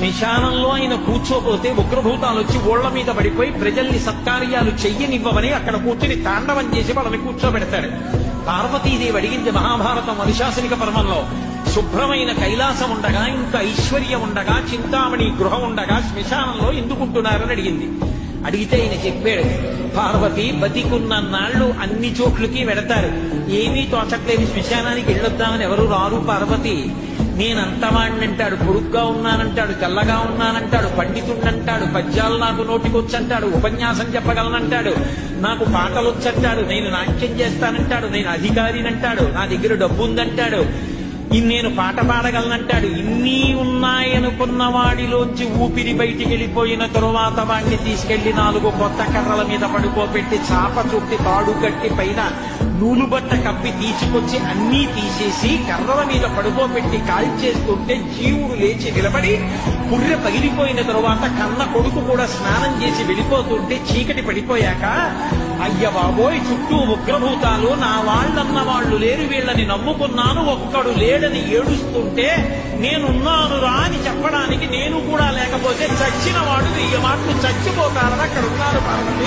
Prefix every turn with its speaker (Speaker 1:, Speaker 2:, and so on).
Speaker 1: శ్మశానంలో ఆయన కూర్చోపోతే ఉగ్రభూతాలు వచ్చి ఓళ్ల మీద పడిపోయి ప్రజల్ని సత్కార్యాలు చెయ్యనివ్వమని అక్కడ కూర్చుని తాండవం చేసి వాళ్ళని కూర్చోబెడతాడు. పార్వతీదేవి అడిగింది మహాభారతం అనుశాసనిక పర్వంలో, శుభ్రమైన కైలాసం ఉండగా, ఇంత ఐశ్వర్యం ఉండగా, చింతామణి గృహం ఉండగా శ్మశానంలో ఎందుకుంటున్నారని అడిగింది. అడిగితే ఆయన చెప్పాడు, పార్వతి బతికున్న నాళ్లు అన్ని చోట్లకి వెడతారు, ఏమీ తోచట్లేదు, శ్మశానానికి వెళ్ళొద్దామని ఎవరు రారు పార్వతి. నేనంతవాణ్ణంటాడు, పొడుగ్గా ఉన్నానంటాడు, తెల్లగా ఉన్నానంటాడు, పండితుణ్ణంటాడు, పద్యాలు నాకు నోటికొచ్చంటాడు, ఉపన్యాసం చెప్పగలనంటాడు, నాకు పాటలొచ్చంటాడు, నేను నాట్యం చేస్తానంటాడు, నేను అధికారినంటాడు, నా దగ్గర డబ్బు ఉందంటాడు, నేను పాట పాడగలనంటాడు. ఇన్ని ఉన్నాయనుకున్న వాడిలోంచి ఊపిరి బయటికి వెళ్ళిపోయిన తరువాత వాడిని తీసుకెళ్లి 4 కొత్త కర్రల మీద పడుకోబెట్టి చాప చుట్టి తాడు కట్టి పైన నూలు బట్ట కప్పి తీసుకొచ్చి అన్నీ తీసేసి కర్రల మీద పడుకోబెట్టి కాల్చేస్తుంటే జీవుడు లేచి నిలబడి పుర్రె పగిలిపోయిన తరువాత కన్న కొడుకు కూడా స్నానం చేసి వెళ్ళిపోతుంటే చీకటి పడిపోయాక, అయ్య బాబోయ్ చుట్టూ ఉగ్రభూతాలు, నా వాళ్ళన్న వాళ్ళు లేరు, వీళ్ళని నమ్ముకున్నాను, ఒక్కడు లేడని ఏడుస్తుంటే నేనున్నాను రా అని చెప్పడానికి నేను కూడా లేకపోతే చచ్చిన వాడు 1000 మాటలు చచ్చిపోతారని అక్కడ ఉన్నారు పార్వతి.